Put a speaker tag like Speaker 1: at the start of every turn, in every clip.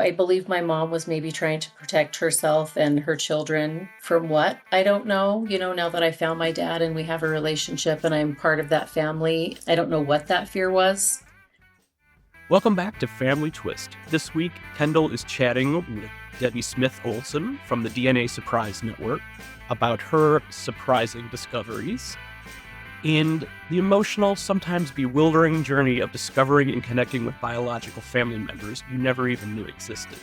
Speaker 1: I believe my mom was maybe trying to protect herself and her children from what? I don't know. Now that I found my dad and we have a relationship and I'm part of that family, I don't know what that fear was.
Speaker 2: Welcome back to Family Twist. This week, Kendall is chatting with Debbie Smith Olson from the DNA Surprise Network about her surprising discoveries and the emotional, sometimes bewildering journey of discovering and connecting with biological family members you never even knew existed.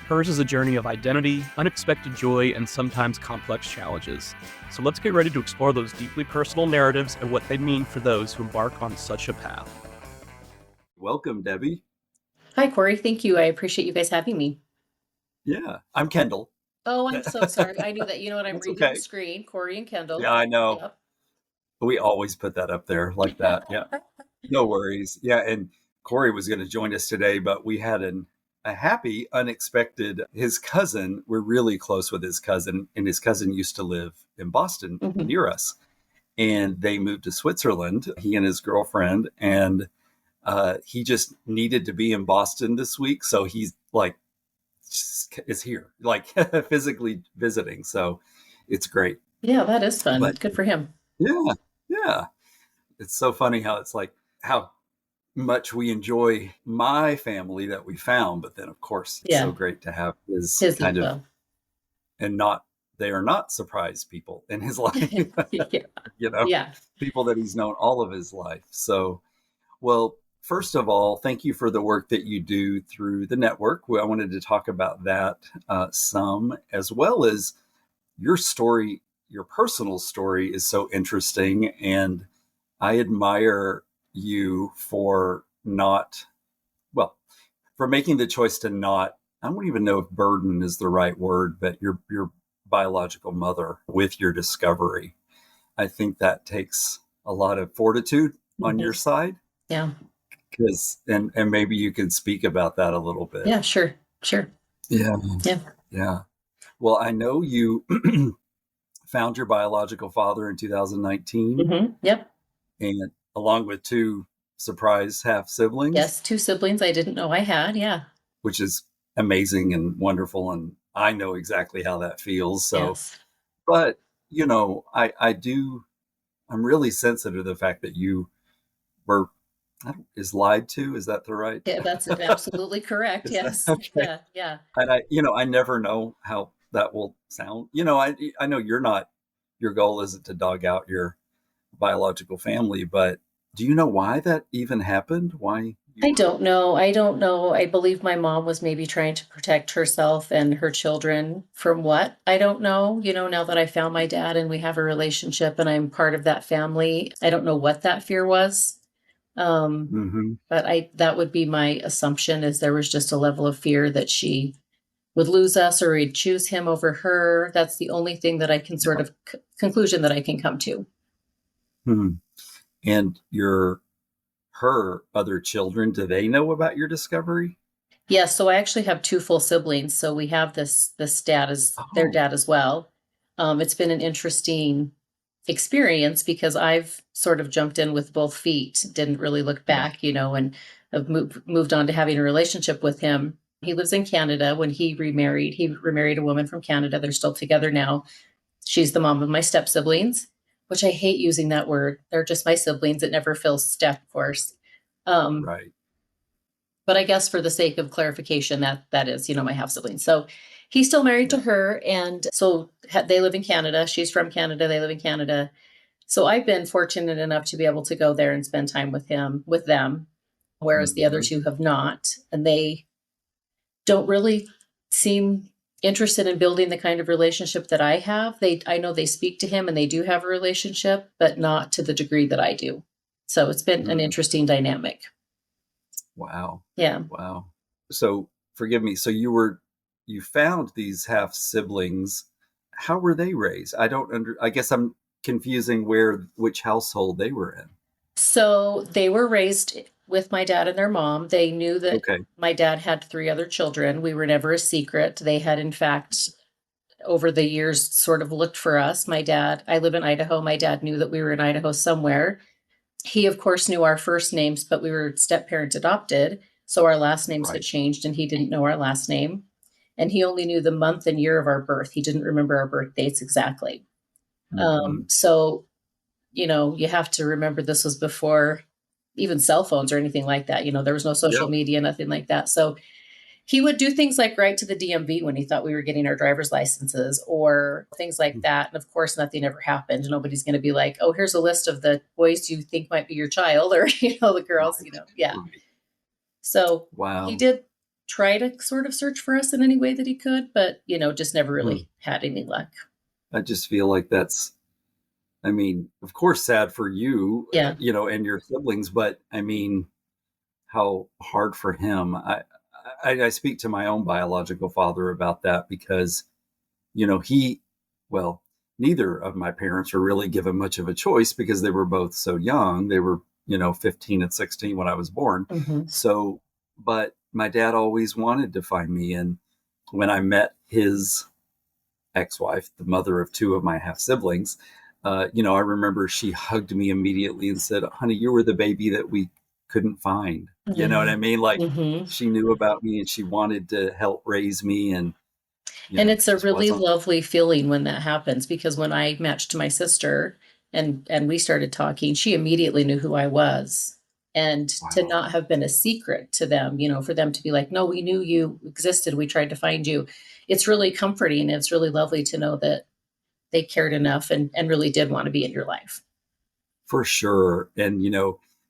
Speaker 2: Hers is a journey of identity, unexpected joy, and sometimes complex challenges. So let's get ready to explore those deeply personal narratives and what they mean for those who embark on such a path. Welcome, Debbie.
Speaker 1: Hi, Corey. Thank you. I appreciate you guys having me.
Speaker 2: Yeah, I'm Kendall.
Speaker 1: Oh, I'm so sorry. I knew that. You know what? I'm
Speaker 2: That's
Speaker 1: reading
Speaker 2: okay.
Speaker 1: the screen. Corey and Kendall.
Speaker 2: Yeah, I know.
Speaker 1: Yep.
Speaker 2: We always put that up there like that. Yeah, no worries. Yeah, and Corey was going to join us today, but we had a happy, unexpected, his cousin, we're really close with his cousin, and his cousin used to live in Boston
Speaker 1: Mhm.
Speaker 2: near us. And they moved to Switzerland, he and his girlfriend, and he just needed to be in Boston this week. So he's like, is here, like physically visiting. So it's great.
Speaker 1: Yeah, that is fun.
Speaker 2: But
Speaker 1: Good for him.
Speaker 2: yeah, yeah. It's so funny how it's like how much we enjoy my family that we found, but then of course it's so
Speaker 1: Yeah.
Speaker 2: great to have his
Speaker 1: His as
Speaker 2: kind of,
Speaker 1: well.
Speaker 2: and not, they are not surprise people in his life,
Speaker 1: Yeah.
Speaker 2: you know,
Speaker 1: Yeah.
Speaker 2: people that he's known all of his life. So, well, first of all, thank you for the work that you do through the network. Well, I wanted to talk about that some, as well as your story. Your personal story is so interesting, and I admire you for not, well, for making the choice to not, I don't even know if burden is the right word, but your biological mother with your discovery. I think that takes a lot of fortitude on your
Speaker 1: Mhm.
Speaker 2: side,
Speaker 1: Yeah.
Speaker 2: because and maybe you can speak about that a little bit.
Speaker 1: Yeah, sure. Sure.
Speaker 2: Yeah.
Speaker 1: Yeah.
Speaker 2: Yeah. Well, I know you found your biological father in 2019,
Speaker 1: Yep.
Speaker 2: and along with two surprise half siblings,
Speaker 1: Yes, two siblings I didn't know I had. Yeah.
Speaker 2: which is amazing and wonderful. And I know exactly how that feels. So,
Speaker 1: Yes.
Speaker 2: but I do, I'm really sensitive to the fact that you were, is lied to. Is that the right?
Speaker 1: Yeah, that's absolutely correct.
Speaker 2: Is that
Speaker 1: Yes.
Speaker 2: okay?
Speaker 1: Yeah. Yeah.
Speaker 2: And I never know how that will sound. I know you're not, your goal isn't to dog out your biological family, but do you know why that even happened? Why you
Speaker 1: I
Speaker 2: were,
Speaker 1: don't know. I don't know. I believe my mom was maybe trying to protect herself and her children from what? I don't know. Now that I found my dad and we have a relationship and I'm part of that family, I don't know what that fear was. Um,
Speaker 2: mm-hmm.
Speaker 1: but that would be my assumption is there was just a level of fear that she would lose us or we'd choose him over her. That's the only thing that I can sort of conclusion that I can come to.
Speaker 2: Hmm. And her other children, do they know about your discovery?
Speaker 1: Yes, so I actually have two full siblings. So we have this dad as their
Speaker 2: Oh,
Speaker 1: dad as well. It's been an interesting experience because I've sort of jumped in with both feet, didn't really look
Speaker 2: yeah.
Speaker 1: back, and have moved on to having a relationship with him. He lives in Canada. When he remarried, a woman from Canada. They're still together now. She's the mom of my step siblings, which I hate using that word. They're just my siblings. It never feels step, of course. Um,
Speaker 2: Right.
Speaker 1: but I guess for the sake of clarification, that is, my half sibling. So he's still married to
Speaker 2: Yeah.
Speaker 1: her, and so they live in Canada. She's from Canada. They live in Canada. So I've been fortunate enough to be able to go there and spend time with them, whereas the other
Speaker 2: Mm-hmm.
Speaker 1: two have not, and they don't really seem interested in building the kind of relationship that I have. I know they speak to him and they do have a relationship, but not to the degree that I do. So it's been an
Speaker 2: Mm.
Speaker 1: interesting dynamic.
Speaker 2: Wow.
Speaker 1: Yeah.
Speaker 2: Wow. So forgive me. So you found these half siblings. How were they raised? I guess I'm confusing which household they were in.
Speaker 1: So they were raised with my dad and their mom. They knew that
Speaker 2: Okay.
Speaker 1: my dad had three other children. We were never a secret. They had, in fact, over the years, sort of looked for us. I live in Idaho. My dad knew that we were in Idaho somewhere. He, of course, knew our first names, but we were step parent adopted. So our last names had
Speaker 2: Right.
Speaker 1: changed and he didn't know our last name. And he only knew the month and year of our birth. He didn't remember our birth dates exactly.
Speaker 2: Hmm.
Speaker 1: So, you have to remember this was before even cell phones or anything like that. There was no social
Speaker 2: Yep.
Speaker 1: media, nothing like that. So he would do things like write to the DMV when he thought we were getting our driver's licenses or things like that. And of course, nothing ever happened. Nobody's going to be like, oh, here's a list of the boys you think might be your child or, the girls,
Speaker 2: Right.
Speaker 1: yeah.
Speaker 2: Right.
Speaker 1: So he
Speaker 2: Wow.
Speaker 1: did try to sort of search for us in any way that he could, but, just never
Speaker 2: Hmm.
Speaker 1: really had any luck.
Speaker 2: I just feel like that's, I mean, of course, sad for you,
Speaker 1: Yeah.
Speaker 2: and your siblings, but I mean, how hard for him. I speak to my own biological father about that because, he, well, neither of my parents were really given much of a choice because they were both so young. They were, 15 and 16 when I was born.
Speaker 1: Hmm.
Speaker 2: So, but my dad always wanted to find me. And when I met his ex-wife, the mother of two of my half siblings, I remember she hugged me immediately and said, "Honey, you were the baby that we couldn't find." You know what I mean? Like
Speaker 1: Hmm.
Speaker 2: she knew about me and she wanted to help raise me, and
Speaker 1: And it's a
Speaker 2: just
Speaker 1: really
Speaker 2: wasn't.
Speaker 1: lovely feeling when that happens because when I matched my sister and we started talking, she immediately knew who I was. And to
Speaker 2: Wow,
Speaker 1: not have been a secret to them, for them to be like, no, we knew you existed. We tried to find you. It's really comforting. It's really lovely to know that they cared enough and really did want to be in your life.
Speaker 2: for sure. And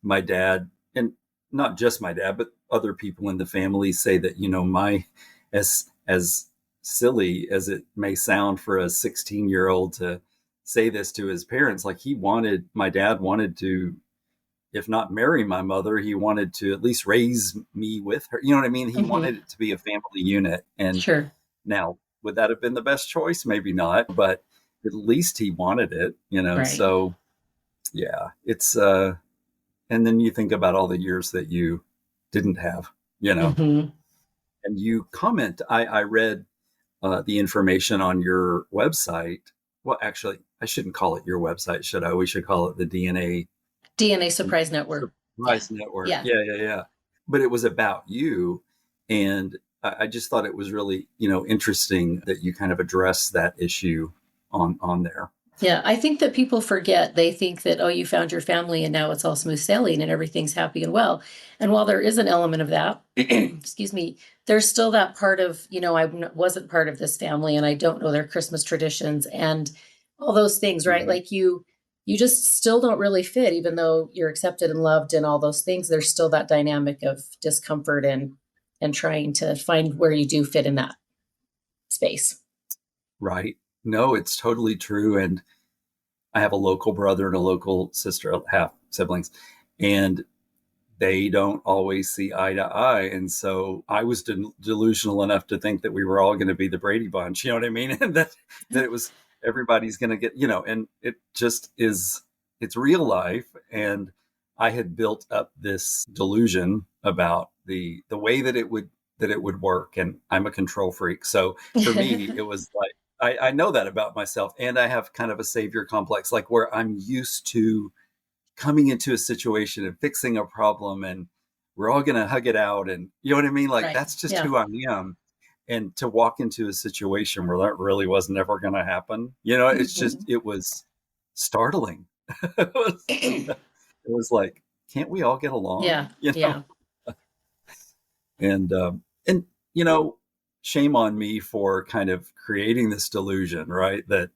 Speaker 2: my dad, and not just my dad, but other people in the family say that my as silly as it may sound for a 16-year-old to say this to his parents, like my dad wanted to, if not marry my mother, he wanted to at least raise me with her. You know what I mean? He
Speaker 1: Hmm.
Speaker 2: wanted it to be a family unit. And
Speaker 1: Sure.
Speaker 2: now, would that have been the best choice? Maybe not, but at least he wanted it.
Speaker 1: Right.
Speaker 2: So yeah, it's and then you think about all the years that you didn't have, you know,
Speaker 1: Hmm.
Speaker 2: and you comment. I read the information on your website. Well, actually, I shouldn't call it your website, should I? We should call it the DNA
Speaker 1: DNA Surprise Network. Yeah.
Speaker 2: Surprise Network.
Speaker 1: Yeah.
Speaker 2: Yeah, yeah, yeah. But it was about you, and I just thought it was really, interesting that you kind of addressed that issue on there.
Speaker 1: Yeah, I think that people forget. They think that, oh, you found your family and now it's all smooth sailing and everything's happy and well. And while there is an element of that, excuse me, there's still that part of, wasn't part of this family and I don't know their Christmas traditions and all those things, right?
Speaker 2: Right.
Speaker 1: Like you just still don't really fit, even though you're accepted and loved and all those things. There's still that dynamic of discomfort and trying to find where you do fit in that space.
Speaker 2: Right. No, it's totally true. And I have a local brother and a local sister, half siblings, and they don't always see eye to eye. And so I was delusional enough to think that we were all going to be the Brady Bunch. You know what I mean? And that it was everybody's going to get, and it just is, it's real life. And I had built up this delusion about the way that it would work. And I'm a control freak. So for me, it was like, I know that about myself. And I have kind of a savior complex, like where I'm used to coming into a situation and fixing a problem, and we're all going to hug it out, and you know what I mean, like
Speaker 1: Right.
Speaker 2: that's just
Speaker 1: Yeah.
Speaker 2: who I am. And to walk into a situation where that really was never going to happen, it's just,
Speaker 1: Mhm.
Speaker 2: it was startling. It was like, can't we all get along,
Speaker 1: Yeah. Yeah.
Speaker 2: and you know shame on me for kind of creating this delusion, right, that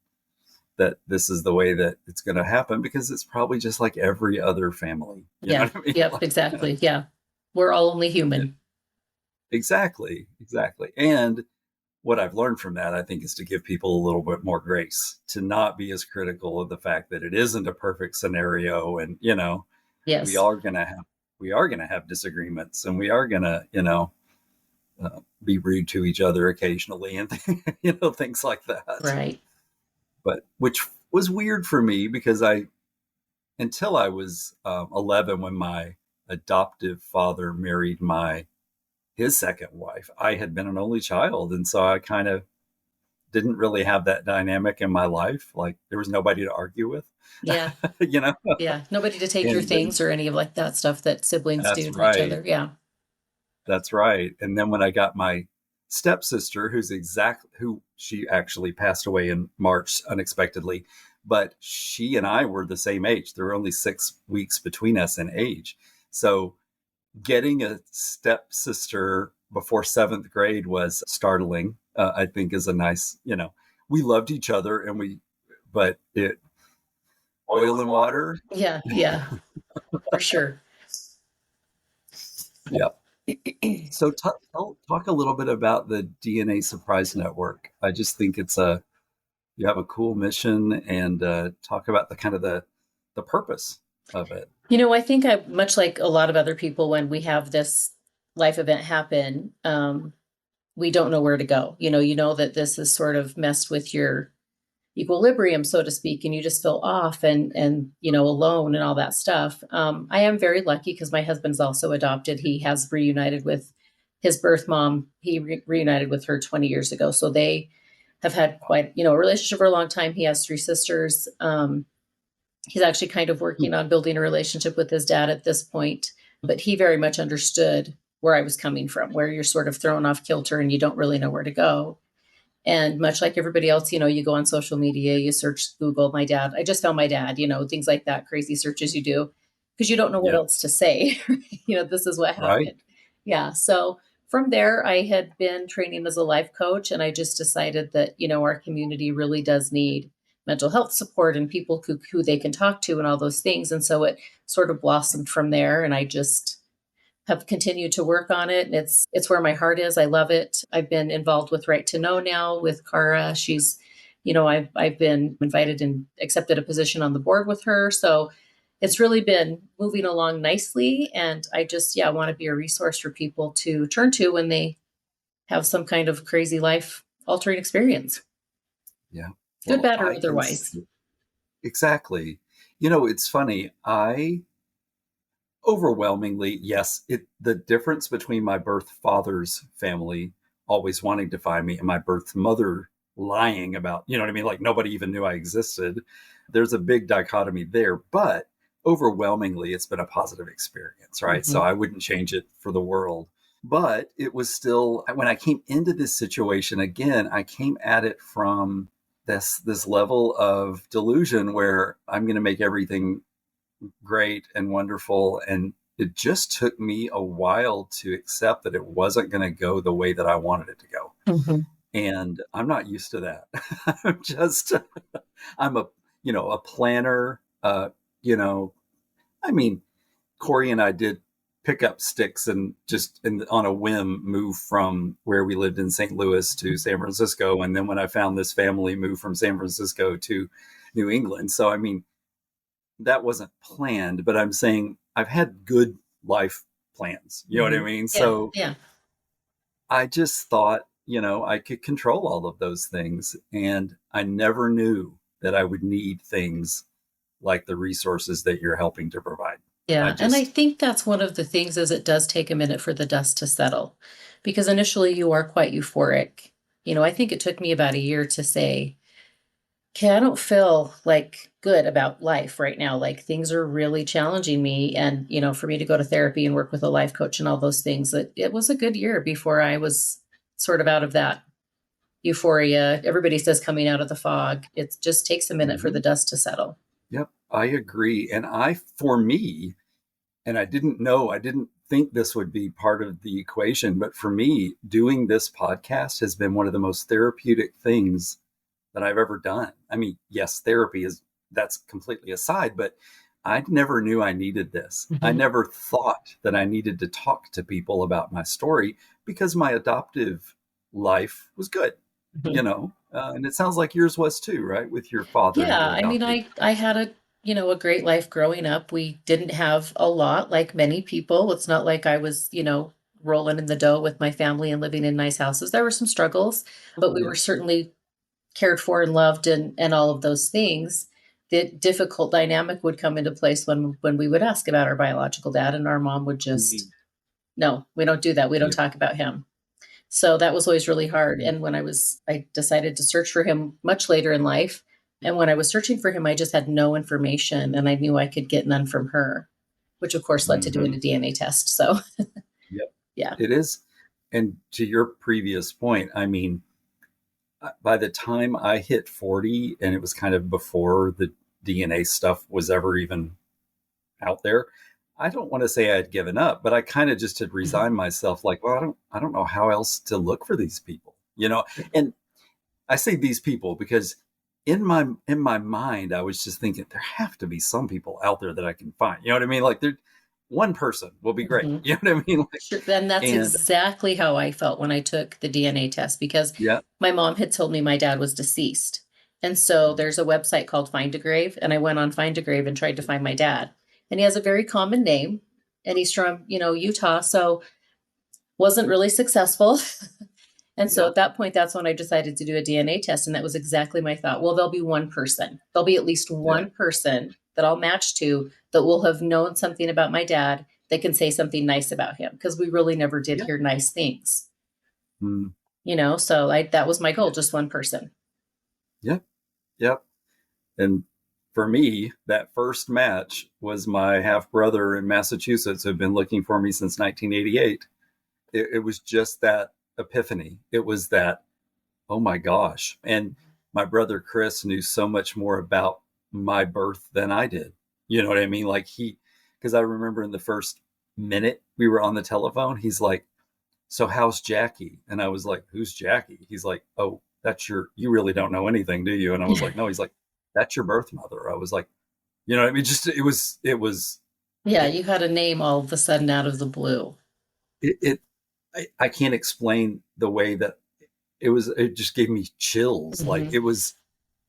Speaker 2: this is the way that it's going to happen, because it's probably just like every other family. You know
Speaker 1: Yeah.
Speaker 2: what I mean?
Speaker 1: Yep.
Speaker 2: Like,
Speaker 1: Exactly. Yeah. We're all only
Speaker 2: yeah,
Speaker 1: human.
Speaker 2: exactly, exactly. And what I've learned from that, I think, is to give people a little bit more grace, to not be as critical of the fact that it isn't a perfect scenario, and we
Speaker 1: Yes.
Speaker 2: are gonna have we are gonna have disagreements, and we are gonna be rude to each other occasionally, and things like that.
Speaker 1: Right.
Speaker 2: But which was weird for me because until I was 11, when my adoptive father married his second wife, I had been an only child. And so I kind of didn't really have that dynamic in my life. Like there was nobody to argue with,
Speaker 1: Yeah.
Speaker 2: you know?
Speaker 1: Yeah. Nobody to take your
Speaker 2: And then
Speaker 1: things or any of like that stuff that siblings
Speaker 2: that's
Speaker 1: do to each
Speaker 2: right.
Speaker 1: other. Yeah.
Speaker 2: That's right. And then when I got my stepsister, who she actually passed away in March unexpectedly, but she and I were the same age. There were only 6 weeks between us in age. So getting a stepsister before seventh grade was startling. I think is a nice, we loved each other but it oil and water.
Speaker 1: Yeah, yeah, for sure.
Speaker 2: Yeah. So talk a little bit about the DNA Surprise Network. I just think you have a cool mission, and talk about the purpose of it.
Speaker 1: I think much like a lot of other people, when we have this life event happen, we don't know where to go. You know that this has sort of messed with your equilibrium, so to speak, and you just feel off and alone and all that stuff. I am very lucky because my husband's also adopted. He has reunited with his birth mom. He reunited with her 20 years ago. So they have had quite, a relationship for a long time. He has three sisters. He's actually kind of working on building a relationship with his dad at this point, but he very much understood where I was coming from, where you're sort of thrown off kilter and you don't really know where to go. And much like everybody else, you go on social media, you search Google, my dad. I just found my dad, things like that, crazy searches you do because you don't know what
Speaker 2: Yeah.
Speaker 1: else to say. This is what
Speaker 2: Right.
Speaker 1: happened. Yeah. So from there, I had been training as a life coach, and I just decided that, our community really does need mental health support and people who they can talk to and all those things. And so it sort of blossomed from there. And I just have continued to work on it. And it's where my heart is. I love it. I've been involved with Right to Know now with Cara. She's, I've been invited and accepted a position on the board with her. So it's really been moving along nicely. And I just, want to be a resource for people to turn to when they have some kind of crazy life altering experience.
Speaker 2: Yeah.
Speaker 1: Good,
Speaker 2: Well,
Speaker 1: bad, or
Speaker 2: I can
Speaker 1: otherwise.
Speaker 2: see exactly. It's funny. I overwhelmingly, yes, the difference between my birth father's family always wanting to find me and my birth mother lying about, you know what I mean? Like nobody even knew I existed. There's a big dichotomy there, but overwhelmingly it's been a positive experience, right? So
Speaker 1: Mhm.
Speaker 2: I wouldn't change it for the world. But it was still, when I came into this situation again, I came at it from this level of delusion where I'm going to make everything great and wonderful. And it just took me a while to accept that it wasn't going to go the way that I wanted it to go.
Speaker 1: Mhm.
Speaker 2: And I'm not used to that. I'm just, I'm a planner. You know, I mean, Corey and I did pick up sticks and just on a whim move from where we lived in St. Louis to San Francisco. And then when I found this family, moved from San Francisco to New England. So, I mean, that wasn't planned, but I'm saying I've had good life plans. You know what I
Speaker 1: Mhm.
Speaker 2: mean?
Speaker 1: Yeah.
Speaker 2: So
Speaker 1: Yeah.
Speaker 2: I just thought, I could control all of those things. And I never knew that I would need things like the resources that you're helping to provide. I
Speaker 1: Yeah, and I
Speaker 2: just,
Speaker 1: think that's one of the things is it does take a minute for the dust to settle because initially you are quite euphoric. I think it took me about a year to say, okay, I don't feel like good about life right now. Like things are really challenging me. And, for me to go to therapy and work with a life coach and all those things, it was a good year before I was sort of out of that euphoria. Everybody says coming out of the fog. It just takes a minute for the
Speaker 2: mhm.
Speaker 1: dust to settle.
Speaker 2: Yep, I agree. And for me, and I didn't think this would be part of the equation, but for me, doing this podcast has been one of the most therapeutic things that I've ever done. I mean, yes, that's completely aside, but I never knew I needed this. I
Speaker 1: Mhm.
Speaker 2: never thought that I needed to talk to people about my story because my adoptive life was good, and it sounds like yours was too, right? With your father
Speaker 1: Yeah,
Speaker 2: who
Speaker 1: I mean,
Speaker 2: adopted.
Speaker 1: I had a great life growing up. We didn't have a lot like many people. It's not like I was, rolling in the dough with my family and living in nice houses. There were some struggles, but we
Speaker 2: Yeah.
Speaker 1: were certainly cared for and loved and all of those things. The difficult dynamic would come into place when we would ask about our biological dad and our mom would just,
Speaker 2: Mhm.
Speaker 1: no, we don't do that. We don't
Speaker 2: Yeah.
Speaker 1: talk about him. So that was always really hard.
Speaker 2: Yeah.
Speaker 1: And when I decided to search for him much later in life. And when I was searching for him, I just had no information and I knew I could get none from her, which of course led to doing
Speaker 2: Mhm.
Speaker 1: a DNA test. So,
Speaker 2: Yep.
Speaker 1: Yeah.
Speaker 2: it is. And to your previous point, I mean, by the time I hit 40, and it was kind of before the DNA stuff was ever even out there, I don't want to say I had given up, but I kind of just had
Speaker 1: Mhm.
Speaker 2: resigned myself like, well, I don't know how else to look for these people, you know? And I say these people because in my mind, I was just thinking there have to be some people out there that I can find. You know what I mean? Like there, one person will be great.
Speaker 1: Mhm.
Speaker 2: You know what I mean? Like,
Speaker 1: Sure. And that's
Speaker 2: and
Speaker 1: exactly how I felt when I took the DNA test because
Speaker 2: yeah,
Speaker 1: my mom had told me my dad was deceased. And so there's a website called Find a Grave, and I went on Find a Grave and tried to find my dad. And he has a very common name, and he's from, Utah, so wasn't really successful. And so
Speaker 2: yeah,
Speaker 1: at that point, that's when I decided to do a DNA test. And that was exactly my thought. Well, there'll be one person. There'll be at least
Speaker 2: yeah,
Speaker 1: one person that I'll match to that will have known something about my dad that can say something nice about him because we really never did
Speaker 2: yeah,
Speaker 1: hear nice things,
Speaker 2: mm,
Speaker 1: So that was my goal,
Speaker 2: yeah,
Speaker 1: just one person.
Speaker 2: yeah, yeah. And for me, that first match was my half brother in Massachusetts who had been looking for me since 1988. It was just that epiphany. It was that, oh my gosh. And my brother Chris knew so much more about my birth than I did. You know what I mean? Like because I remember in the first minute we were on the telephone, he's like, so how's Jackie? And I was like, who's Jackie? He's like, oh, you really don't know anything, do you? And I was like, no. He's like, that's your birth mother. I was like, you know what I mean? Just,
Speaker 1: Yeah,
Speaker 2: it,
Speaker 1: you had a name all of a sudden out of the blue.
Speaker 2: it I can't explain the way that it just gave me chills. Like
Speaker 1: Hmm.
Speaker 2: it was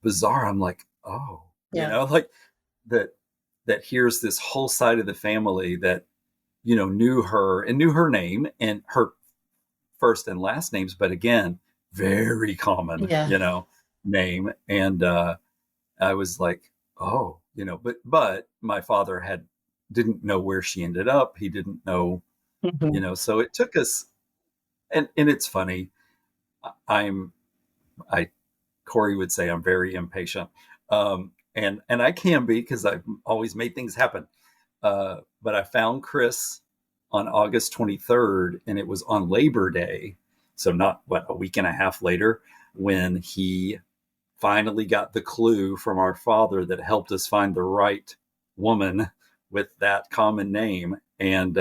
Speaker 2: bizarre. I'm like, oh,
Speaker 1: Yeah.
Speaker 2: like that, here's this whole side of the family that, knew her and knew her name and her first and last names, but again, very common,
Speaker 1: Yeah.
Speaker 2: name. And I was like, oh, but my father didn't know where she ended up. He didn't know,
Speaker 1: Hmm.
Speaker 2: so it took us, and it's funny. I'm, I, Corey would say I'm very impatient. And I can be because I've always made things happen. But I found Chris on August 23rd, and it was on Labor Day. So, not a week and a half later, when he finally got the clue from our father that helped us find the right woman with that common name. And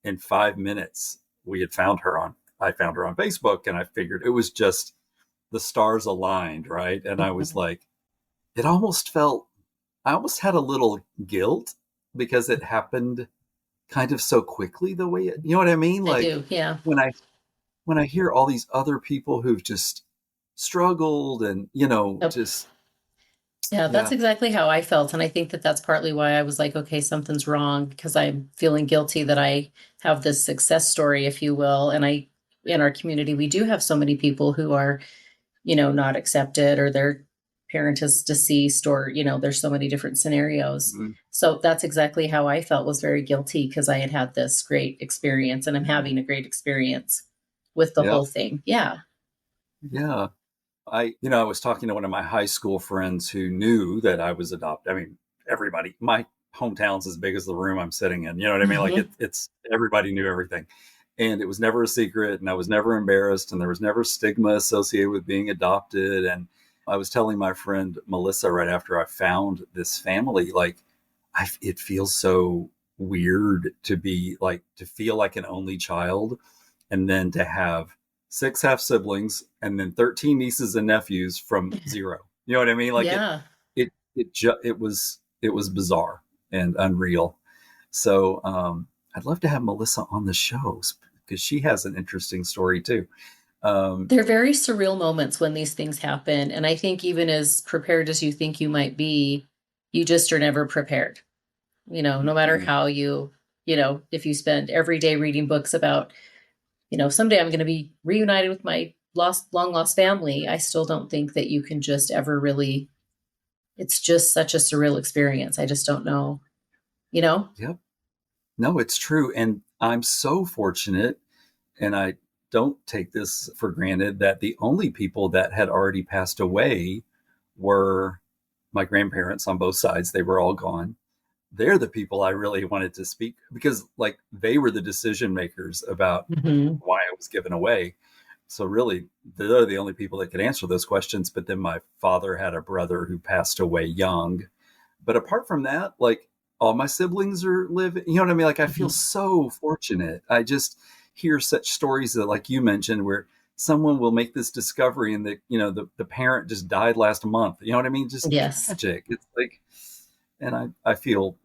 Speaker 2: in 5 minutes, I found her on Facebook, and I figured it was just the stars aligned, right? And I was
Speaker 1: Hmm.
Speaker 2: like, it almost felt, I almost had a little guilt because it happened kind of so quickly the way you know what I mean?
Speaker 1: I
Speaker 2: Like
Speaker 1: do. Yeah.
Speaker 2: when I hear all these other people who've just struggled and,
Speaker 1: Yep.
Speaker 2: just,
Speaker 1: Yeah, that's
Speaker 2: yeah,
Speaker 1: exactly how I felt. And I think that that's partly why I was like, okay, something's wrong because I'm feeling guilty that I have this success story, if you will. And in our community, we do have so many people who are, not accepted or their parent is deceased or, there's so many different scenarios.
Speaker 2: mm,
Speaker 1: So that's exactly how I felt, was very guilty because I had had this great experience and I'm
Speaker 2: yeah,
Speaker 1: having a great experience with the
Speaker 2: yeah,
Speaker 1: whole thing. Yeah.
Speaker 2: yeah. I was talking to one of my high school friends who knew that I was adopted. I mean, everybody, my hometown's as big as the room I'm sitting in. You know what I mean? Like
Speaker 1: Hmm.
Speaker 2: it's everybody knew everything. And it was never a secret, and I was never embarrassed, and there was never stigma associated with being adopted. And I was telling my friend Melissa right after I found this family, like, it feels so weird to feel like an only child, and then to have six half siblings and then 13 nieces and nephews from zero. You know what I mean? Like
Speaker 1: Yeah.
Speaker 2: it was bizarre and unreal. So I'd love to have Melissa on the shows because she has an interesting story too. Um,
Speaker 1: They're very surreal moments when these things happen. And I think even as prepared as you think you might be, you just are never prepared. No matter
Speaker 2: mm,
Speaker 1: how if you spend every day reading books about, someday I'm going to be reunited with my long lost family, I still don't think that you can just ever really, it's just such a surreal experience. I just don't know, you know?
Speaker 2: yep. No, it's true. And I'm so fortunate, and I don't take this for granted, that the only people that had already passed away were my grandparents on both sides. They were all gone. they're the people I really wanted to speak, because like they were the decision makers about
Speaker 1: Mhm.
Speaker 2: why it was given away. So really, they're the only people that could answer those questions. But then my father had a brother who passed away young. But apart from that, like all my siblings are living, you know what I mean? Like I feel
Speaker 1: Mhm.
Speaker 2: so fortunate. I just hear such stories that, like you mentioned, where someone will make this discovery and the parent just died last month. You know what I mean? Just
Speaker 1: Yes.
Speaker 2: tragic. It's like, and I feel,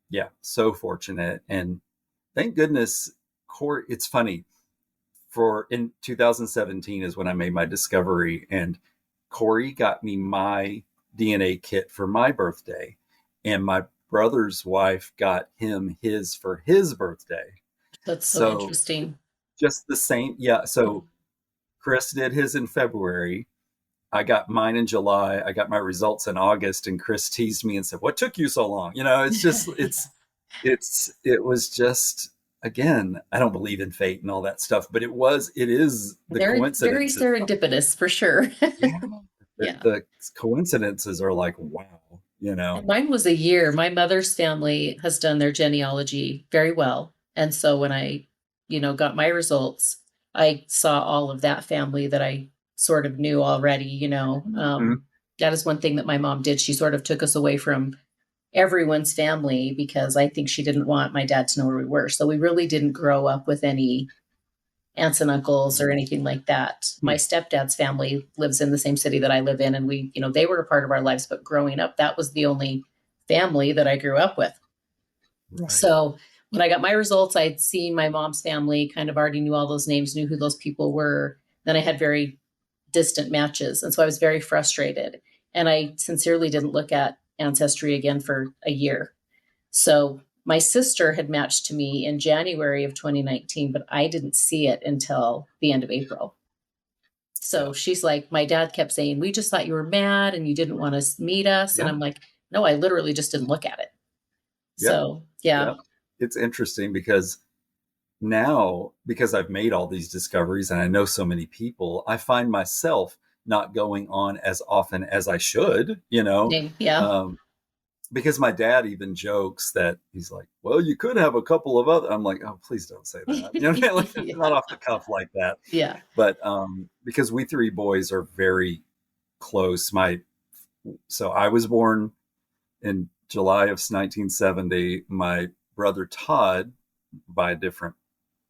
Speaker 2: yeah, so fortunate. And thank goodness, Corey, it's funny. For in 2017 is when I made my discovery, and Corey got me my DNA kit for my birthday, and my brother's wife got him his for his birthday.
Speaker 1: That's so
Speaker 2: So
Speaker 1: interesting.
Speaker 2: just the same, yeah. So Chris did his in February. I got mine in July. I got my results in August, and Chris teased me and said, "What took you so long?" You know, it's just it was just, again, I don't believe in fate and all that stuff, but it is the
Speaker 1: Very, very
Speaker 2: coincidences.
Speaker 1: serendipitous for sure.
Speaker 2: Yeah,
Speaker 1: Yeah.
Speaker 2: the coincidences are like, wow, you know.
Speaker 1: And mine was a year. My mother's family has done their genealogy very well. And so when I, got my results, I saw all of that family that I sort of knew already.
Speaker 2: Mhm.
Speaker 1: That is one thing that my mom did. She sort of took us away from everyone's family because I think she didn't want my dad to know where we were. So we really didn't grow up with any aunts and uncles or anything like that. My
Speaker 2: Hmm.
Speaker 1: stepdad's family lives in the same city that I live in, and they were a part of our lives, but growing up, that was the only family that I grew up with.
Speaker 2: Right.
Speaker 1: So when I got my results, I'd seen my mom's family, kind of already knew all those names, knew who those people were. Then I had very distant matches. And so I was very frustrated. And I sincerely didn't look at Ancestry again for a year. So my sister had matched to me in January of 2019, but I didn't see it until the end of April.
Speaker 2: Yeah.
Speaker 1: So she's like, my dad kept saying, we just thought you were mad and you didn't want to meet us. And
Speaker 2: Yeah.
Speaker 1: I'm like, no, I literally just didn't look at it.
Speaker 2: Yeah.
Speaker 1: So yeah.
Speaker 2: Yeah. It's interesting because now, because I've made all these discoveries and I know so many people, I find myself not going on as often as I should,
Speaker 1: Yeah.
Speaker 2: um, because my dad even jokes that he's like, well, you could have a couple of other. I'm like, oh, please don't say that. You know what I mean? Like, not
Speaker 1: Yeah.
Speaker 2: off the cuff like that.
Speaker 1: Yeah.
Speaker 2: But because we three boys are very close. So I was born in July of 1970. My brother Todd, by a different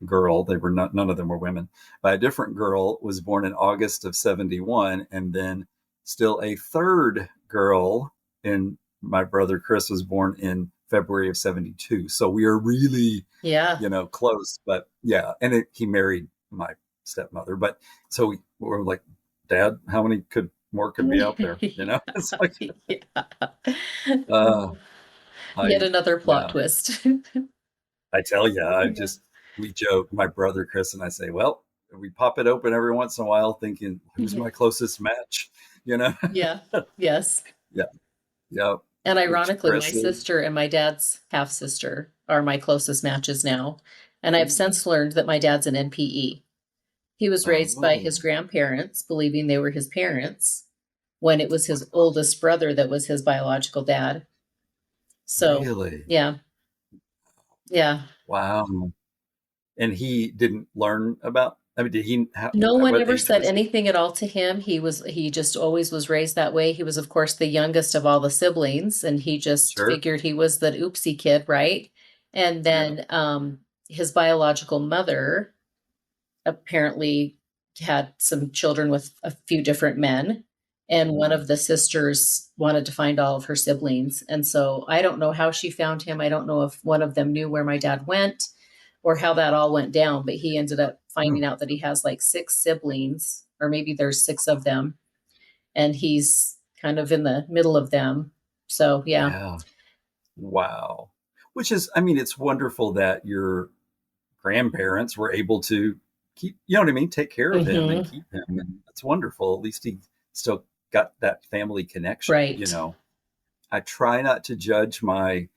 Speaker 2: girl, they were not, none of them were women, by a different girl, was born in August of 71. And then still a third girl in my brother Chris was born in February of 72. So we are really,
Speaker 1: Yeah.
Speaker 2: close. But yeah, and he married my stepmother. But so we were like, Dad, how many could be out there? It's like,
Speaker 1: Yeah.
Speaker 2: uh,
Speaker 1: Yet
Speaker 2: I,
Speaker 1: another plot
Speaker 2: yeah,
Speaker 1: twist.
Speaker 2: I tell you,
Speaker 1: Yeah.
Speaker 2: we joke, my brother Chris and I say, well, we pop it open every once in a while thinking, who's
Speaker 1: Yeah.
Speaker 2: my closest match? You know?
Speaker 1: Yeah. Yes.
Speaker 2: Yeah. Yeah.
Speaker 1: And
Speaker 2: Which
Speaker 1: ironically, my
Speaker 2: Chris is.
Speaker 1: sister and my dad's half sister are my closest matches now. And I've since learned that my dad's an NPE. He was raised by
Speaker 2: Oh,
Speaker 1: his grandparents, believing they were his parents, when it was his oldest brother that was his biological dad. So,
Speaker 2: really?
Speaker 1: yeah, yeah.
Speaker 2: Wow. And he didn't learn about, I mean, did he,
Speaker 1: No one
Speaker 2: what
Speaker 1: ever
Speaker 2: age
Speaker 1: said
Speaker 2: was he?
Speaker 1: anything at all to him. He just always was raised that way. He was, of course, the youngest of all the siblings, and he just
Speaker 2: Sure.
Speaker 1: figured he was the oopsie kid, right? And
Speaker 2: Yeah.
Speaker 1: then his biological mother apparently had some children with a few different men. And one
Speaker 2: Mm.
Speaker 1: of the sisters wanted to find all of her siblings. And so I don't know how she found him. I don't know if one of them knew where my dad went or how that all went down, but he ended up finding
Speaker 2: Mm.
Speaker 1: out that he has like six siblings, or maybe there's six of them, and he's kind of in the middle of them. So, yeah.
Speaker 2: Yeah. Wow. Which is, I mean, it's wonderful that your grandparents were able to keep, you know what I mean, take care of him and
Speaker 1: Hmm.
Speaker 2: keep him. And that's wonderful. At least he still got that family connection,
Speaker 1: Right.
Speaker 2: I try not to judge my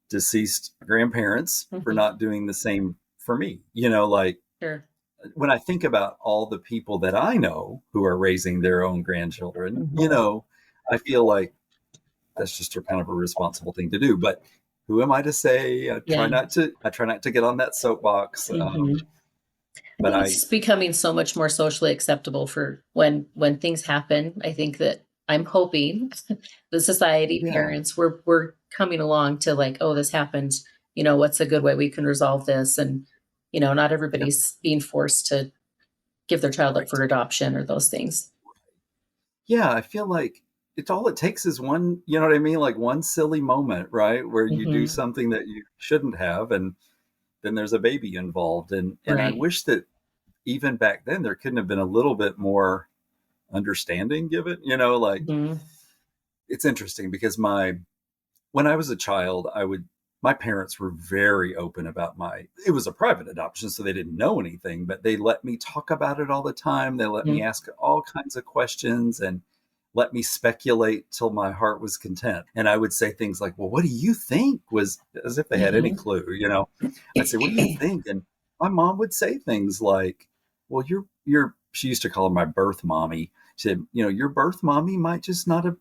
Speaker 2: deceased grandparents for
Speaker 1: Hmm.
Speaker 2: not doing the same for me. Like
Speaker 1: Sure.
Speaker 2: when I think about all the people that I know who are raising their own grandchildren,
Speaker 1: Hmm.
Speaker 2: I feel like that's just a kind of a responsible thing to do. But who am I to say?
Speaker 1: Yeah.
Speaker 2: I try not to get on that soapbox.
Speaker 1: Hmm. I
Speaker 2: But
Speaker 1: think
Speaker 2: I,
Speaker 1: it's becoming so much more socially acceptable for when things happen. I think that I'm hoping the society,
Speaker 2: yeah,
Speaker 1: parents, we're coming along to like, oh, this happened. What's a good way we can resolve this? And not
Speaker 2: yeah,
Speaker 1: everybody's being forced to give their child up
Speaker 2: right.
Speaker 1: for adoption or those things.
Speaker 2: Yeah, I feel like it's all it takes is one, you know what I mean? Like one silly moment, right? Where you do
Speaker 1: Hmm.
Speaker 2: something that you shouldn't have, and then there's a baby involved. And I
Speaker 1: Right.
Speaker 2: wish that even back then there couldn't have been a little bit more understanding given, like
Speaker 1: Hmm.
Speaker 2: it's interesting because when I was a child, my parents were very open about it was a private adoption, so they didn't know anything, but they let me talk about it all the time. They let me ask all kinds of questions and let me speculate till my heart was content. And I would say things like, well, what do you think? Was as if they had any
Speaker 1: Hmm.
Speaker 2: clue. I'd say, what do you think? And my mom would say things like, well, she used to call her my birth mommy. She said, your birth mommy might just not have,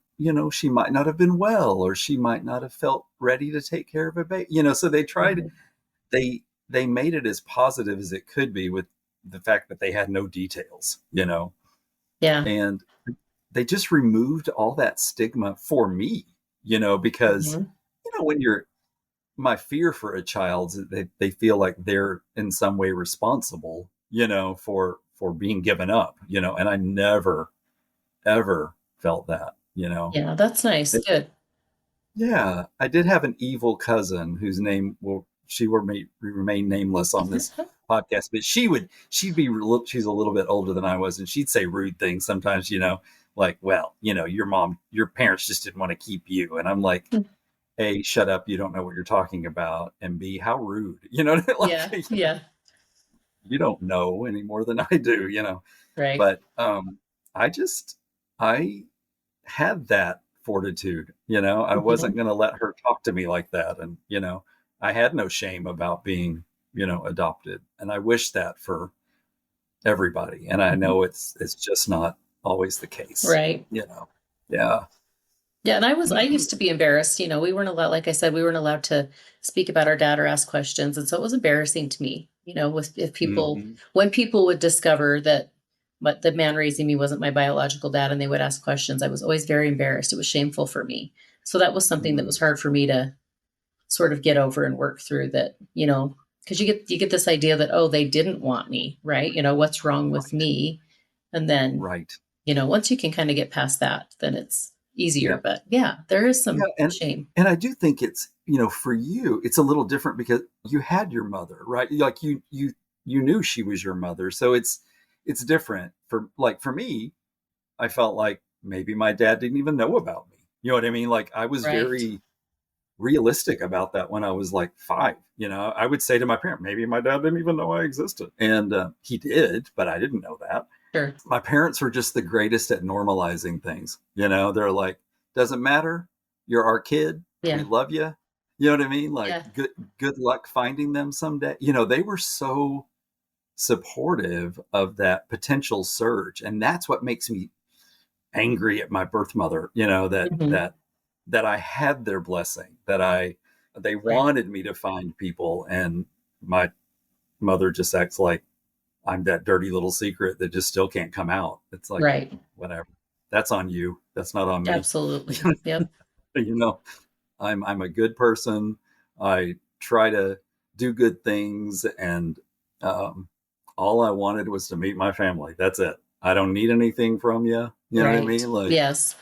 Speaker 2: she might not have been well, or she might not have felt ready to take care of a baby. So they made it as positive as it could be with the fact that they had no details.
Speaker 1: Yeah.
Speaker 2: And they just removed all that stigma for me, because,
Speaker 1: Hmm.
Speaker 2: when my fear for a child is that they feel like they're in some way responsible, for being given up, and I never, ever felt that.
Speaker 1: Yeah, that's nice. Good.
Speaker 2: Yeah, I did have an evil cousin whose name will remain nameless on this podcast, but she's a little bit older than I was, and she'd say rude things sometimes, like, well, your parents just didn't want to keep you, and I'm like, A, shut up, you don't know what you're talking about, and B, how rude,
Speaker 1: Yeah.
Speaker 2: like,
Speaker 1: Yeah.
Speaker 2: you don't know any more than I do.
Speaker 1: Right.
Speaker 2: But I had that fortitude. I wasn't
Speaker 1: Hmm.
Speaker 2: going to let her talk to me like that. And I had no shame about being adopted. And I wish that for everybody. And I
Speaker 1: Hmm.
Speaker 2: know it's just not always the case,
Speaker 1: Right.
Speaker 2: you know. Yeah.
Speaker 1: Yeah, and I used to be embarrassed. We weren't allowed, like I said, we weren't allowed to speak about our dad or ask questions. And so it was embarrassing to me, with if people
Speaker 2: Hmm.
Speaker 1: when people would discover that the man raising me wasn't my biological dad and they would ask questions, I was always very embarrassed. It was shameful for me. So that was something that was hard for me to sort of get over and work through that, because you get this idea that, oh, they didn't want me, right? What's wrong with
Speaker 2: Right.
Speaker 1: me? And then
Speaker 2: Right.
Speaker 1: once you can kind of get past that, then it's easier.
Speaker 2: Yeah.
Speaker 1: But yeah, there is
Speaker 2: Yeah.
Speaker 1: some
Speaker 2: And
Speaker 1: shame.
Speaker 2: and I do think for you, it's a little different because you had your mother, right? Like you knew she was your mother. So it's different. For me, I felt like maybe my dad didn't even know about me. You know what I mean? Like I was
Speaker 1: Right.
Speaker 2: very realistic about that when I was like 5. I would say to my parent, maybe my dad didn't even know I existed. And he did, but I didn't know that.
Speaker 1: Sure.
Speaker 2: My parents were just the greatest at normalizing things. They're like, doesn't matter. You're our kid. We
Speaker 1: Yeah.
Speaker 2: love you. You know what I mean? Like,
Speaker 1: Yeah.
Speaker 2: good luck finding them someday. They were so supportive of that potential surge. And that's what makes me angry at my birth mother, that
Speaker 1: Hmm.
Speaker 2: that that I had their blessing, they
Speaker 1: Right.
Speaker 2: wanted me to find people, and my mother just acts like I'm that dirty little secret that just still can't come out. It's like,
Speaker 1: Right.
Speaker 2: whatever. That's on you. That's not on me.
Speaker 1: Absolutely. Yep.
Speaker 2: you know, I'm a good person. I try to do good things, and um, all I wanted was to meet my family. That's it. I don't need anything from you. You know what I
Speaker 1: Right.
Speaker 2: mean? Like,
Speaker 1: Yes.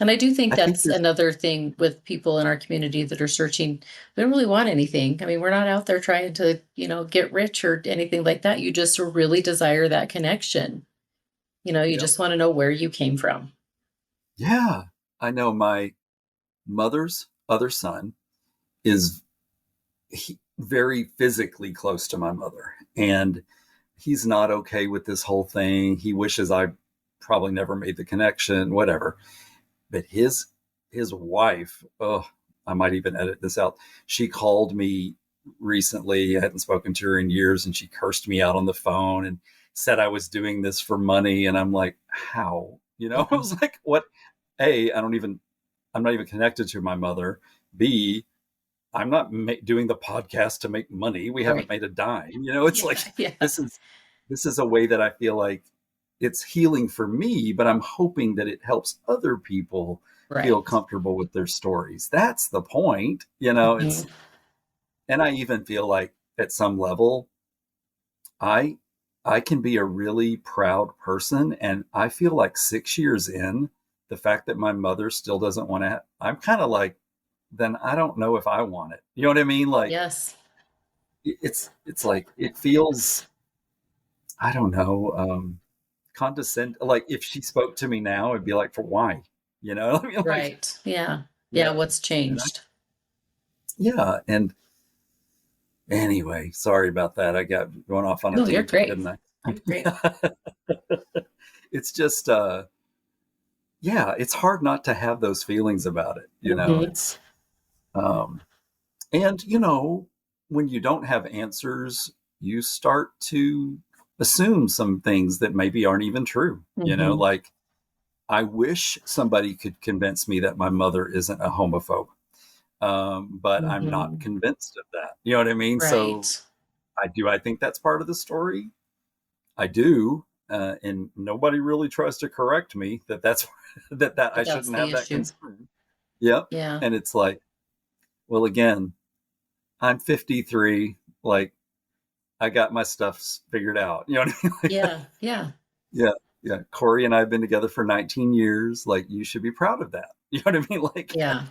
Speaker 1: And I do think
Speaker 2: I think
Speaker 1: that's
Speaker 2: there's
Speaker 1: another thing with people in our community that are searching. They don't really want anything. I mean, we're not out there trying to, get rich or anything like that. You just really desire that connection. You
Speaker 2: Yep.
Speaker 1: just want to know where you came from.
Speaker 2: Yeah. I know my mother's other son is very physically close to my mother, and he's not okay with this whole thing. He wishes I probably never made the connection, whatever. But his wife, oh, I might even edit this out. She called me recently. I hadn't spoken to her in years, and she cursed me out on the phone and said I was doing this for money. And I'm like, how? I
Speaker 1: Mhm.
Speaker 2: was like, what? A, I'm not even connected to my mother. B, I'm not doing the podcast to make money. We haven't
Speaker 1: Right.
Speaker 2: made a dime. It's
Speaker 1: Yeah.
Speaker 2: like
Speaker 1: Yeah.
Speaker 2: this is this is a way that I feel like it's healing for me, but I'm hoping that it helps other people feel
Speaker 1: Right.
Speaker 2: comfortable with their stories. That's the point. It's
Speaker 1: Mhm.
Speaker 2: and I even feel like at some level I I can be a really proud person, and I feel like 6 years in, the fact that my mother still doesn't want to I'm kind of like, then I don't know if I want it. You know what I mean? Like
Speaker 1: Yes.
Speaker 2: it's like it feels, I don't know, condescend like if she spoke to me now, it'd be like, for why? I mean, like,
Speaker 1: Right. Yeah.
Speaker 2: yeah.
Speaker 1: Yeah. What's
Speaker 2: And I
Speaker 1: changed?
Speaker 2: yeah, and anyway, sorry about that. I got going off on a
Speaker 1: No, you're
Speaker 2: tangent,
Speaker 1: great.
Speaker 2: didn't I?
Speaker 1: You're great.
Speaker 2: It's just yeah, it's hard not to have those feelings about it.
Speaker 1: Mhm.
Speaker 2: It's um and when you don't have answers, you start to assume some things that maybe aren't even true.
Speaker 1: Mhm.
Speaker 2: Like I wish somebody could convince me that my mother isn't a homophobe. But I'm not
Speaker 1: Mhm.
Speaker 2: convinced of that. You know what I mean? So
Speaker 1: Right.
Speaker 2: I think that's part of the story. I do. And nobody really tries to correct me that's that I
Speaker 1: But that's
Speaker 2: shouldn't
Speaker 1: the
Speaker 2: have that
Speaker 1: issue.
Speaker 2: concern. Yep.
Speaker 1: Yeah.
Speaker 2: And it's like, well, again, I'm 53. Like I got my stuff figured out. You know what I mean? Like,
Speaker 1: Yeah. Yeah.
Speaker 2: yeah. Yeah. Corey and I have been together for 19 years. Like you should be proud of that. You know what I mean? Like,
Speaker 1: Yeah.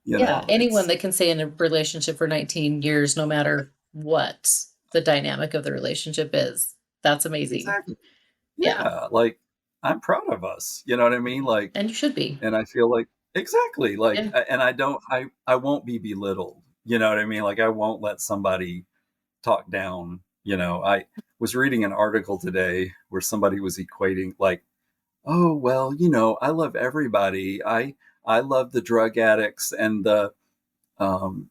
Speaker 1: Yeah. Anyone
Speaker 2: it's
Speaker 1: that can stay in a relationship for 19 years, no matter what the dynamic of the relationship is, that's amazing.
Speaker 2: exactly.
Speaker 1: Yeah.
Speaker 2: Yeah. Like I'm proud of us. You know what I mean? Like,
Speaker 1: And you should be.
Speaker 2: and I feel like exactly like,
Speaker 1: Yeah.
Speaker 2: and I don't, I won't be belittled. You know what I mean? Like I won't let somebody talk down. I was reading an article today where somebody was equating like, oh well, I love everybody. I love the drug addicts and the um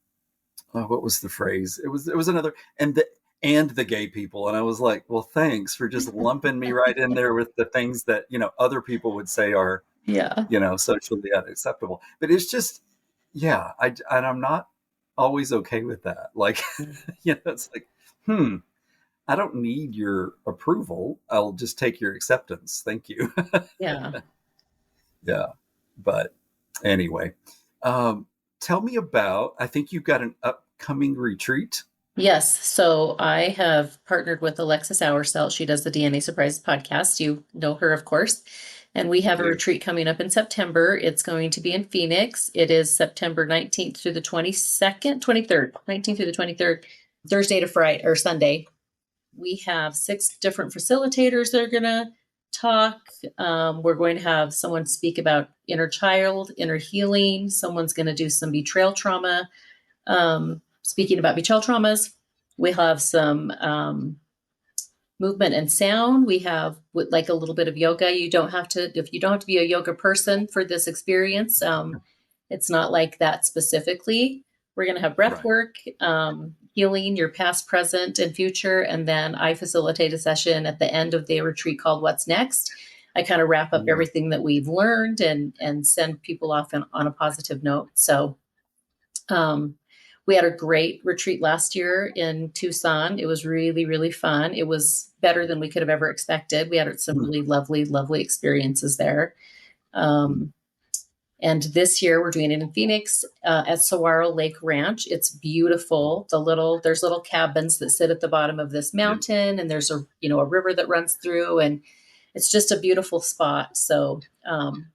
Speaker 2: what was the phrase? It was another and the gay people. And I was like, well, thanks for just lumping me right in there with the things that other people would say are
Speaker 1: Yeah.
Speaker 2: socially unacceptable. But it's just, yeah, and I'm not always okay with that. Like, it's like, I don't need your approval. I'll just take your acceptance. Thank you.
Speaker 1: Yeah.
Speaker 2: Yeah. But anyway, um, tell me about, I think you've got an upcoming retreat.
Speaker 1: Yes. So I have partnered with Alexis Hourselt. She does the DNA Surprises podcast. You know her, of course. And we
Speaker 2: I
Speaker 1: have a
Speaker 2: do.
Speaker 1: retreat coming up in September. It's going to be in Phoenix. It is September 19th through the 22nd, 23rd, 19th through the 23rd, Thursday to Friday or Sunday. We have 6 different facilitators that are going to talk. We're going to have someone speak about inner child, inner healing. Someone's going to do some betrayal trauma. Speaking about betrayal traumas, we have some movement and sound. We have like a little bit of yoga. You don't have to, if you don't have to be a yoga person for this experience. It's not like that specifically. We're going to have breath
Speaker 2: Right.
Speaker 1: work, healing your past, present, and future. And then I facilitate a session at the end of the retreat called What's Next. I kind of wrap up
Speaker 2: Mm.
Speaker 1: everything that we've learned and send people off on a positive note. So um, we had a great retreat last year in Tucson. It was really, really fun. It was better than we could have ever expected. We had some
Speaker 2: Mm.
Speaker 1: really lovely, lovely experiences there.
Speaker 2: Mm.
Speaker 1: Um, and this year we're doing it in Phoenix at Saguaro Lake Ranch. It's beautiful. There's little cabins that sit at the bottom of this
Speaker 2: Yeah.
Speaker 1: mountain, and there's a river that runs through, and it's just a beautiful spot. So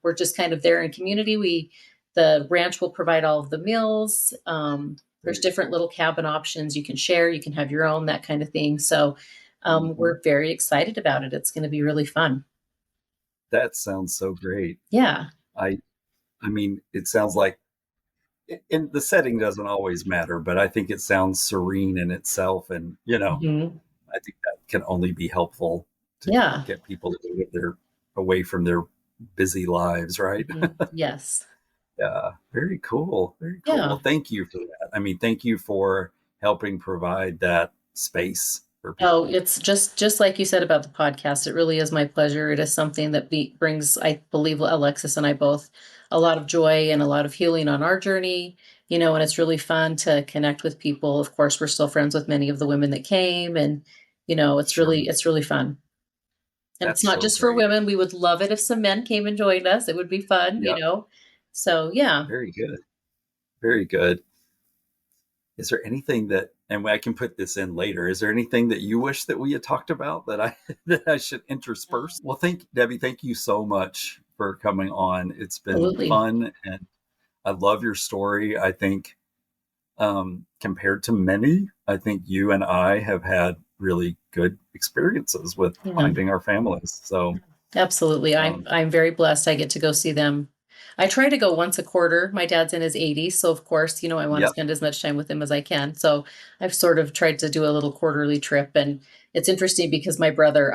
Speaker 1: we're just kind of there in community. The ranch will provide all of the meals. There's different little cabin options you can share. You can have your own, that kind of thing. So
Speaker 2: Mhm.
Speaker 1: we're very excited about it. It's going to be really fun.
Speaker 2: That sounds so great.
Speaker 1: Yeah.
Speaker 2: I I mean, it sounds like, and the setting doesn't always matter, but I think it sounds serene in itself, and
Speaker 1: Mhm.
Speaker 2: I think that can only be helpful to
Speaker 1: Yeah.
Speaker 2: get people to get their away from their busy lives, right?
Speaker 1: Mhm. Yes.
Speaker 2: Yeah, very cool. Very cool. Well,
Speaker 1: Yeah.
Speaker 2: thank you for that. I mean, thank you for helping provide that space for
Speaker 1: Oh,
Speaker 2: people.
Speaker 1: it's just like you said about the podcast. It really is my pleasure. It is something that brings, I believe, Alexis and I both a lot of joy and a lot of healing on our journey. and it's really fun to connect with people. Of course, we're still friends with many of the women that came, and
Speaker 2: Sure.
Speaker 1: it's really fun. And it's
Speaker 2: That's
Speaker 1: not
Speaker 2: so
Speaker 1: just for
Speaker 2: great.
Speaker 1: women. We would love it if some men came and joined us. It would be fun.
Speaker 2: Yeah.
Speaker 1: So yeah.
Speaker 2: Very good. Very good. Is there anything that, and I can put this in later, is there anything that you wish that we had talked about that I that I should intersperse? Well, Debbie, thank you so much for coming on. It's been
Speaker 1: Absolutely.
Speaker 2: fun, and I love your story. I think compared to many, I think you and I have had really good experiences with
Speaker 1: Yeah.
Speaker 2: finding our families. So
Speaker 1: Absolutely. I'm very blessed. I get to go see them. I try to go once a quarter. My dad's in his 80s, so of course, I want to
Speaker 2: yep,
Speaker 1: spend as much time with him as I can. So I've sort of tried to do a little quarterly trip, and it's interesting because I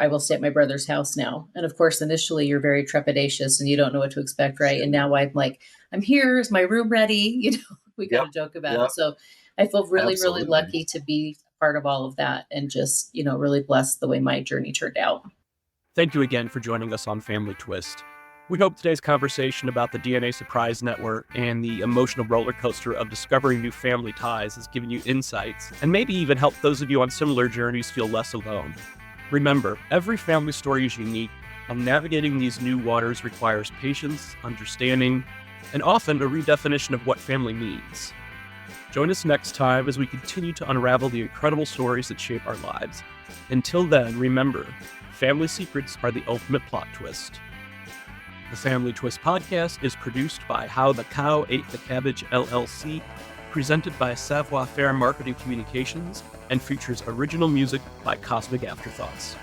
Speaker 1: will stay at my brother's house now. And of course, initially you're very trepidatious and you don't know what to expect, right? And
Speaker 2: sure.
Speaker 1: now I'm like, I'm here, is my room ready? We kind
Speaker 2: Yep,
Speaker 1: of joke about it.
Speaker 2: yep,
Speaker 1: So I feel really, really
Speaker 2: absolutely.
Speaker 1: lucky to be part of all of that and just, really blessed the way my journey turned out.
Speaker 3: Thank you again for joining us on Family Twist. We hope today's conversation about the DNA Surprise Network and the emotional roller coaster of discovering new family ties has given you insights and maybe even helped those of you on similar journeys feel less alone. Remember, every family story is unique, and navigating these new waters requires patience, understanding, and often a redefinition of what family means. Join us next time as we continue to unravel the incredible stories that shape our lives. Until then, remember, family secrets are the ultimate plot twist. The Family Twist podcast is produced by How the Cow Ate the Cabbage LLC, presented by Savoir Faire Marketing Communications, and features original music by Cosmic Afterthoughts.